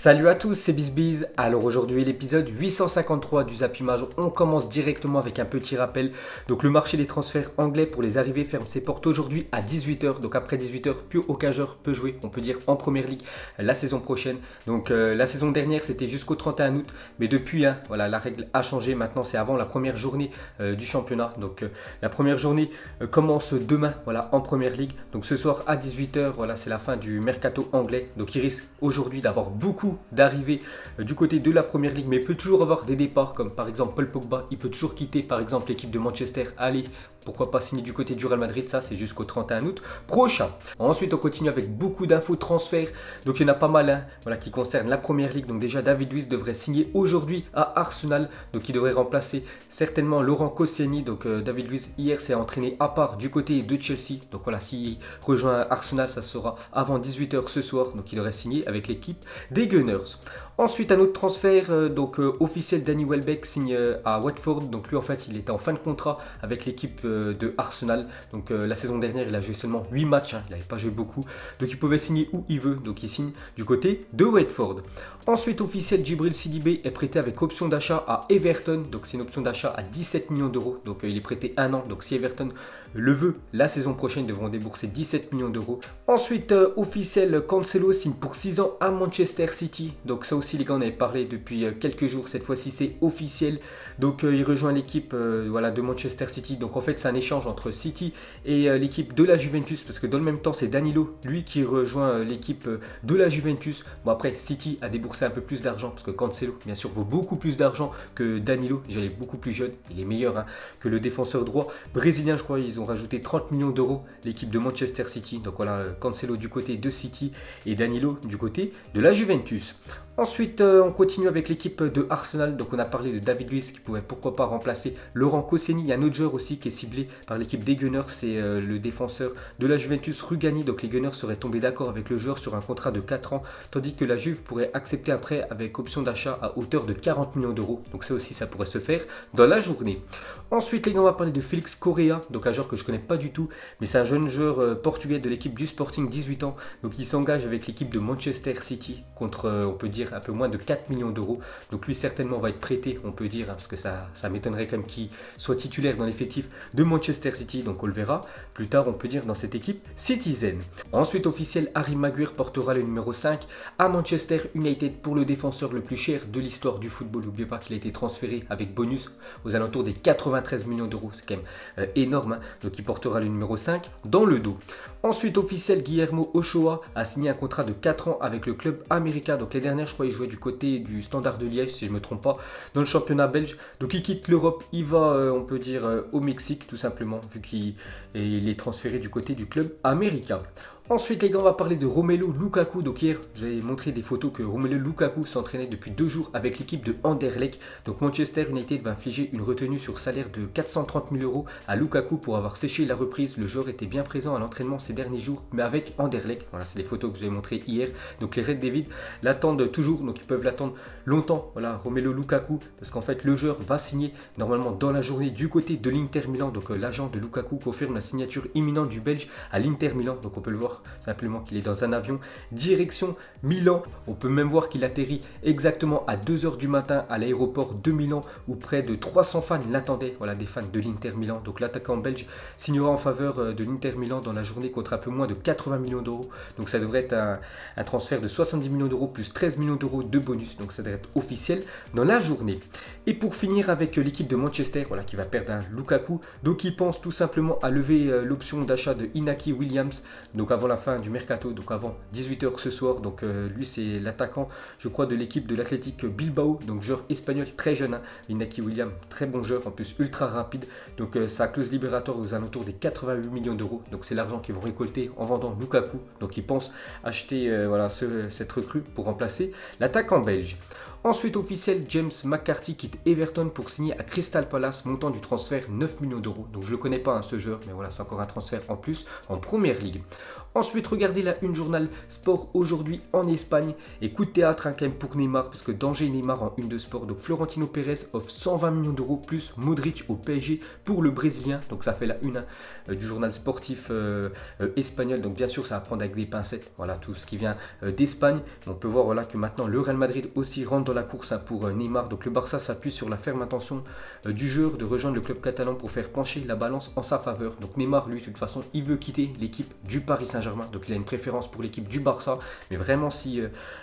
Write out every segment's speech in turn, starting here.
Salut à tous, c'est BizBiz. Alors aujourd'hui l'épisode 853 du Zap Image. On commence directement avec un petit rappel. Donc le marché des transferts anglais pour les arrivées ferme ses portes aujourd'hui à 18h. Donc après 18h, plus aucun joueur peut jouer, on peut dire en Première Ligue la saison prochaine. Donc la saison dernière c'était jusqu'au 31 août. Mais depuis, voilà, la règle a changé. Maintenant c'est avant la première journée du championnat. Donc la première journée commence demain, voilà, en Première Ligue. Donc ce soir à 18h, voilà, c'est la fin du mercato anglais. Donc il risque aujourd'hui d'avoir beaucoup d'arriver du côté de la Première Ligue, mais il peut toujours avoir des départs, comme par exemple Paul Pogba, il peut toujours quitter par exemple l'équipe de Manchester, aller pourquoi pas signer du côté du Real Madrid, ça c'est jusqu'au 31 août prochain. Ensuite on continue avec beaucoup d'infos transferts, donc il y en a pas mal voilà, qui concernent la Première Ligue. Donc déjà David Luiz devrait signer aujourd'hui à Arsenal, donc il devrait remplacer certainement Laurent Koscielny. Donc David Luiz hier s'est entraîné à part du côté de Chelsea, donc voilà, s'il rejoint Arsenal ça sera avant 18h ce soir, donc il devrait signer avec l'équipe des Gunners. Ensuite, un autre transfert officiel, Danny Welbeck signe à Watford. Donc lui, en fait, il était en fin de contrat avec l'équipe de Arsenal. Donc la saison dernière, il a joué seulement 8 matchs. Il n'avait pas joué beaucoup. Donc il pouvait signer où il veut. Donc il signe du côté de Watford. Ensuite, officiel, Djibril Sidibé est prêté avec option d'achat à Everton. Donc c'est une option d'achat à 17 millions d'euros. Donc il est prêté un an. Donc si Everton le veut, la saison prochaine, ils devront débourser 17 millions d'euros. Ensuite, officiel, Cancelo signe pour 6 ans à Manchester City. Donc ça aussi les gars, on avait parlé depuis quelques jours, cette fois-ci c'est officiel. Donc il rejoint l'équipe voilà, de Manchester City. Donc en fait c'est un échange entre City et l'équipe de la Juventus, parce que dans le même temps c'est Danilo, lui qui rejoint l'équipe de la Juventus. Bon après City a déboursé un peu plus d'argent, parce que Cancelo bien sûr vaut beaucoup plus d'argent que Danilo. Il est beaucoup plus jeune, il est meilleur que le défenseur droit brésilien. Je crois ils ont rajouté 30 millions d'euros l'équipe de Manchester City. Donc voilà, Cancelo du côté de City et Danilo du côté de la Juventus. Ensuite, on continue avec l'équipe de Arsenal. Donc, on a parlé de David Luiz qui pouvait pourquoi pas remplacer Laurent Koscielny. Il y a un autre joueur aussi qui est ciblé par l'équipe des Gunners, c'est le défenseur de la Juventus, Rugani. Donc, les Gunners seraient tombés d'accord avec le joueur sur un contrat de 4 ans, tandis que la Juve pourrait accepter un prêt avec option d'achat à hauteur de 40 millions d'euros. Donc, ça aussi, ça pourrait se faire dans la journée. Ensuite, les gars, on va parler de Félix Correa, donc un joueur que je connais pas du tout, mais c'est un jeune joueur portugais de l'équipe du Sporting, 18 ans. Donc, il s'engage avec l'équipe de Manchester City contre, on peut dire, un peu moins de 4 millions d'euros. Donc lui certainement va être prêté, on peut dire, parce que ça m'étonnerait quand même qu'il soit titulaire dans l'effectif de Manchester City. Donc on le verra plus tard, on peut dire, dans cette équipe Citizen. Ensuite, officiel, Harry Maguire portera le numéro 5 à Manchester United pour le défenseur le plus cher de l'histoire du football. N'oubliez pas qu'il a été transféré avec bonus aux alentours des 93 millions d'euros. C'est quand même énorme. Donc il portera le numéro 5 dans le dos. Ensuite, officiel, Guillermo Ochoa a signé un contrat de 4 ans avec le club América. Donc les dernières, je crois, il jouait du côté du Standard de Liège, si je ne me trompe pas, dans le championnat belge. Donc il quitte l'Europe, il va, on peut dire, au Mexique, tout simplement, vu qu'il est transféré du côté du club américain. Ensuite, les gars, on va parler de Romelu Lukaku. Donc hier, j'ai montré des photos que Romelu Lukaku s'entraînait depuis 2 jours avec l'équipe de Anderlecht. Donc Manchester United va infliger une retenue sur salaire de 430 000 euros à Lukaku pour avoir séché la reprise. Le joueur était bien présent à l'entraînement ces derniers jours, mais avec Anderlecht. Voilà, c'est des photos que je vous ai montrées hier. Donc les Red Devils l'attendent toujours, donc ils peuvent l'attendre longtemps. Voilà, Romelu Lukaku, parce qu'en fait, le joueur va signer normalement dans la journée du côté de l'Inter Milan. Donc l'agent de Lukaku confirme la signature imminente du Belge à l'Inter Milan. Donc on peut le voir simplement qu'il est dans un avion direction Milan. On peut même voir qu'il atterrit exactement à 2h du matin à l'aéroport de Milan, où près de 300 fans l'attendaient. Voilà, des fans de l'Inter Milan. Donc l'attaquant belge signera en faveur de l'Inter Milan dans la journée contre un peu moins de 80 millions d'euros. Donc ça devrait être un transfert de 70 millions d'euros plus 13 millions d'euros de bonus. Donc ça devrait être officiel dans la journée. Et pour finir avec l'équipe de Manchester, voilà, qui va perdre un Lukaku. Donc ils pensent tout simplement à lever l'option d'achat de Inaki Williams. Donc avant la fin du mercato, donc avant 18h ce soir. Donc lui c'est l'attaquant, je crois, de l'équipe de l'Athletic Bilbao, donc joueur espagnol très jeune, Inaki Williams, très bon joueur, en plus ultra rapide. Donc sa clause libératoire aux alentours des 88 millions d'euros. Donc c'est l'argent qu'ils vont récolter en vendant Lukaku. Donc ils pensent acheter voilà, cette recrue pour remplacer l'attaquant belge. Ensuite, officiel, James McCarthy quitte Everton pour signer à Crystal Palace, montant du transfert 9 millions d'euros. Donc je ne le connais pas ce joueur, mais voilà, c'est encore un transfert en plus en Première Ligue. Ensuite, regardez la une journal sport aujourd'hui en Espagne. Et coup de théâtre quand même pour Neymar, parce que danger Neymar en une de sport. Donc Florentino Pérez offre 120 millions d'euros plus Modric au PSG pour le Brésilien. Donc ça fait la une du journal sportif espagnol. Donc bien sûr, ça va prendre avec des pincettes. Voilà tout ce qui vient d'Espagne. On peut voir voilà, que maintenant le Real Madrid aussi rentre dans la course pour Neymar. Donc le Barça s'appuie sur la ferme intention du joueur de rejoindre le club catalan pour faire pencher la balance en sa faveur. Donc Neymar, lui, de toute façon, il veut quitter l'équipe du Paris Saint-Germain. Donc il a une préférence pour l'équipe du Barça. Mais vraiment, si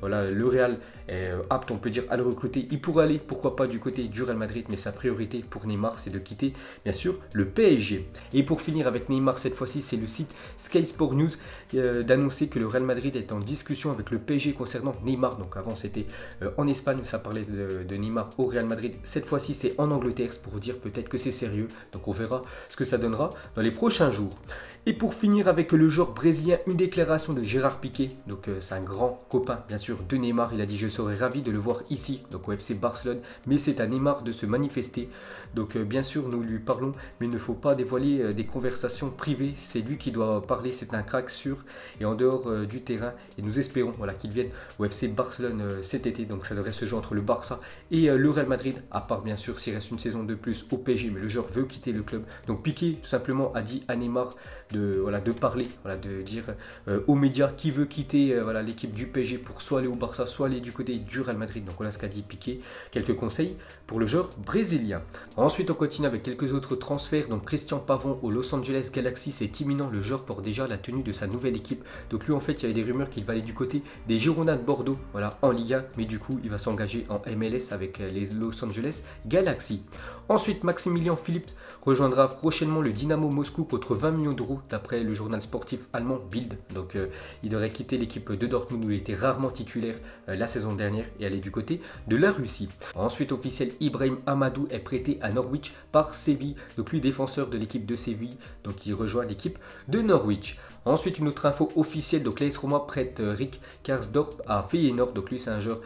voilà, le Real est apte, on peut dire, à le recruter, il pourrait aller, pourquoi pas, du côté du Real Madrid. Mais sa priorité pour Neymar, c'est de quitter, bien sûr, le PSG. Et pour finir avec Neymar, cette fois-ci, c'est le site Sky Sport News d'annoncer que le Real Madrid est en discussion avec le PSG concernant Neymar. Donc avant, c'était en Espagne, ça parlait de Neymar au Real Madrid. Cette fois-ci, c'est en Angleterre, c'est pour vous dire peut-être que c'est sérieux. Donc on verra ce que ça donnera dans les prochains jours. Et pour finir avec le joueur brésilien, une déclaration de Gérard Piqué. Donc c'est un grand copain bien sûr de Neymar. Il a dit: je serais ravi de le voir ici, donc au FC Barcelone, mais c'est à Neymar de se manifester. Donc bien sûr nous lui parlons, mais il ne faut pas dévoiler des conversations privées. C'est lui qui doit parler, c'est un crack sûr et en dehors du terrain. Et nous espérons voilà, qu'il vienne au FC Barcelone cet été. Donc ça devrait se jouer entre le Barça et le Real Madrid, à part bien sûr s'il reste une saison de plus au PSG, mais le joueur veut quitter le club. Donc Piqué tout simplement a dit à Neymar de parler, voilà, de dire aux médias qui veut quitter voilà, l'équipe du PSG pour soit aller au Barça, soit aller du côté du Real Madrid. Donc voilà ce qu'a dit Piqué, quelques conseils pour le joueur brésilien. Ensuite on continue avec quelques autres transferts. Donc Christian Pavón au Los Angeles Galaxy, c'est imminent, le joueur porte déjà la tenue de sa nouvelle équipe. Donc lui en fait il y avait des rumeurs qu'il va aller du côté des Girondins de Bordeaux, voilà, en Liga, mais du coup il va s'engager en MLS avec les Los Angeles Galaxy. Ensuite Maximilian Phillips rejoindra prochainement le Dynamo Moscou contre 20 millions d'euros d'après le journal sportif allemand Bild. Donc il devrait quitter l'équipe de Dortmund où il était rarement titulaire la saison dernière et aller du côté de la Russie. Ensuite officiel, Ibrahim Amadou est prêté à Norwich par Séville. Donc lui défenseur de l'équipe de Séville, donc il rejoint l'équipe de Norwich. Ensuite, une autre info officielle, donc l'AS Roma prête Rick Karsdorp à Feyenoord. Donc lui, c'est un joueur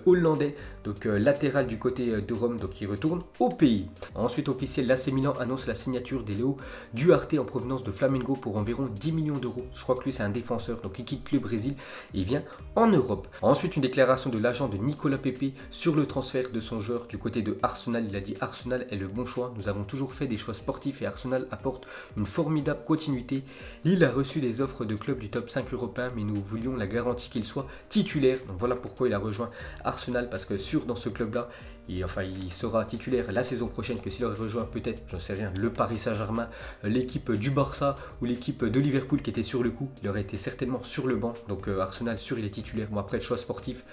hollandais, donc latéral du côté de Rome, donc il retourne au pays. Ensuite, officiel, l'AC Milan annonce la signature d'Elio Duarte en provenance de Flamengo pour environ 10 millions d'euros. Je crois que lui, c'est un défenseur, donc il quitte le Brésil et il vient en Europe. Ensuite, une déclaration de l'agent de Nicolas Pepe sur le transfert de son joueur du côté de Arsenal. Il a dit: Arsenal est le bon choix. Nous avons toujours fait des choix sportifs et Arsenal apporte une formidable continuité. Lille a reçu des offres de clubs du top 5 européen, mais nous voulions la garantie qu'il soit titulaire. Donc voilà pourquoi il a rejoint Arsenal, parce que sûr dans ce club-là, il sera titulaire la saison prochaine, que s'il aurait rejoint peut-être, j'en sais rien, le Paris Saint-Germain, l'équipe du Barça ou l'équipe de Liverpool qui était sur le coup, il aurait été certainement sur le banc. Donc Arsenal, sûr, il est titulaire. Bon, après, le choix sportif,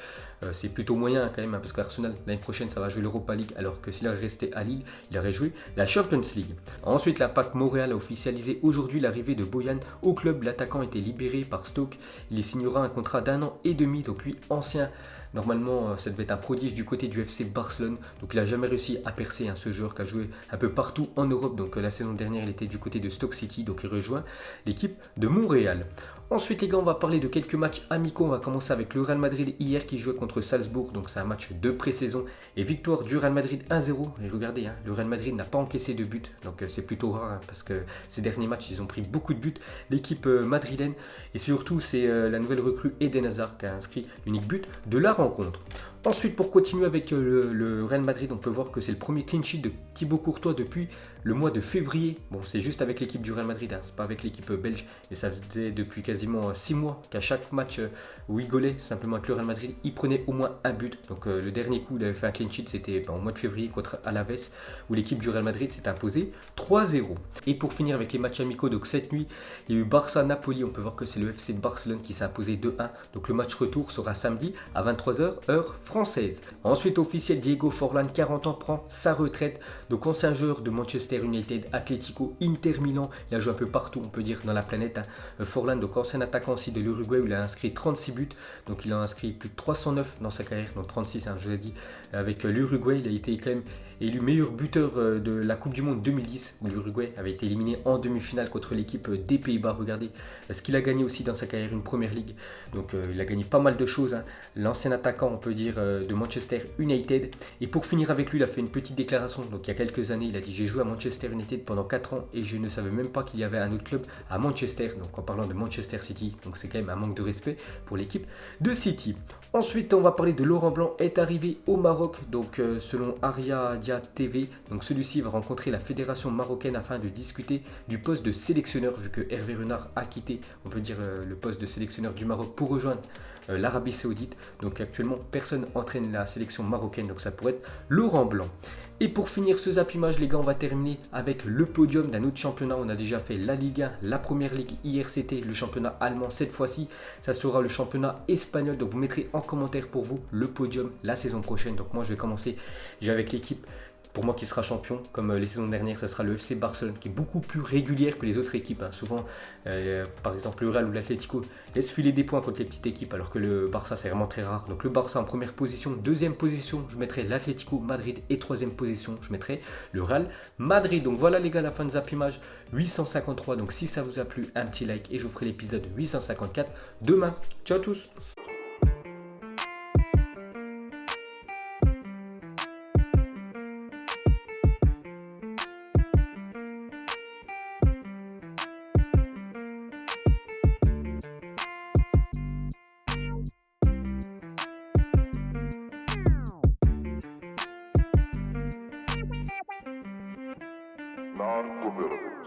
c'est plutôt moyen quand même, parce qu'Arsenal, l'année prochaine, ça va jouer l'Europa League, alors que s'il aurait resté à Lille, il aurait joué la Champions League. Ensuite, l'Impact Montréal a officialisé aujourd'hui l'arrivée de Boyan au club. L'attaquant était libéré par Stoke. Il y signera un contrat d'1 an et demi, donc lui, ancien. Normalement, ça devait être un prodige du côté du FC Barcelone. Donc, il n'a jamais réussi à percer, ce joueur qui a joué un peu partout en Europe. Donc, la saison dernière, il était du côté de Stoke City. Donc, il rejoint l'équipe de Montréal. Ensuite, les gars, on va parler de quelques matchs amicaux. On va commencer avec le Real Madrid hier qui jouait contre Salzbourg. Donc, c'est un match de pré-saison et victoire du Real Madrid 1-0. Et regardez, le Real Madrid n'a pas encaissé de but. Donc, c'est plutôt rare parce que ces derniers matchs, ils ont pris beaucoup de buts. L'équipe madrilène. Et surtout, c'est la nouvelle recrue Eden Hazard qui a inscrit l'unique but de la rencontre. Ensuite, pour continuer avec le Real Madrid, on peut voir que c'est le premier clean sheet de Thibaut Courtois depuis le mois de février. Bon, c'est juste avec l'équipe du Real Madrid, c'est pas avec l'équipe belge. Et ça faisait depuis quasiment 6 mois qu'à chaque match où il golait, simplement avec le Real Madrid, il prenait au moins un but. Donc le dernier coup, il avait fait un clean sheet, c'était au mois de février contre Alaves, où l'équipe du Real Madrid s'est imposée 3-0. Et pour finir avec les matchs amicaux, donc cette nuit, il y a eu Barça-Napoli. On peut voir que c'est le FC Barcelone qui s'est imposé 2-1. Donc le match retour sera samedi à 23h, heure française. Ensuite, officiel, Diego Forlán, 40 ans, prend sa retraite. Donc ancien joueur de Manchester United, Atlético, Inter Milan, il a joué un peu partout, on peut dire, dans la planète. Forlán, donc ancien attaquant aussi de l'Uruguay, où il a inscrit 36 buts. Donc il a inscrit plus de 309 dans sa carrière, donc 36, je l'ai dit. Avec l'Uruguay, il a été quand même élu meilleur buteur de la Coupe du Monde 2010, où l'Uruguay avait été éliminé en demi-finale contre l'équipe des Pays-Bas. Regardez ce qu'il a gagné aussi dans sa carrière, une première ligue. Donc il a gagné pas mal de choses. L'ancien attaquant, on peut dire, dire, de Manchester United. Et pour finir avec lui, il a fait une petite déclaration. Donc il y a quelques années, il a dit: j'ai joué à Manchester United pendant 4 ans et je ne savais même pas qu'il y avait un autre club à Manchester. Donc en parlant de Manchester City, donc c'est quand même un manque de respect pour l'équipe de City. Ensuite, on va parler de Laurent Blanc, est arrivé au Maroc. Donc selon Ariadia TV, donc celui-ci va rencontrer la fédération marocaine afin de discuter du poste de sélectionneur, vu que Hervé Renard a quitté, on peut dire, le poste de sélectionneur du Maroc pour rejoindre l'Arabie Saoudite. Donc actuellement, personne entraîne la sélection marocaine, donc ça pourrait être Laurent Blanc. Et pour finir ce Zap Image, les gars, on va terminer avec le podium d'un autre championnat. On a déjà fait la Ligue 1, la Première Ligue. Hier, c'était le championnat allemand. Cette fois-ci, ça sera le championnat espagnol. Donc, vous mettrez en commentaire pour vous le podium la saison prochaine. Donc, moi, je vais commencer déjà avec l'équipe, pour moi, qui sera champion. Comme les saisons dernières, ça sera le FC Barcelone, qui est beaucoup plus régulière que les autres équipes. Souvent, par exemple, le Real ou l'Atlético laisse filer des points contre les petites équipes, alors que le Barça, c'est vraiment très rare. Donc le Barça en première position. Deuxième position, je mettrai l'Atlético Madrid. Et troisième position, je mettrai le Real Madrid. Donc voilà les gars, la fin de Zap Image 853. Donc si ça vous a plu, un petit like et je vous ferai l'épisode 854 demain. Ciao à tous. Non-formidable.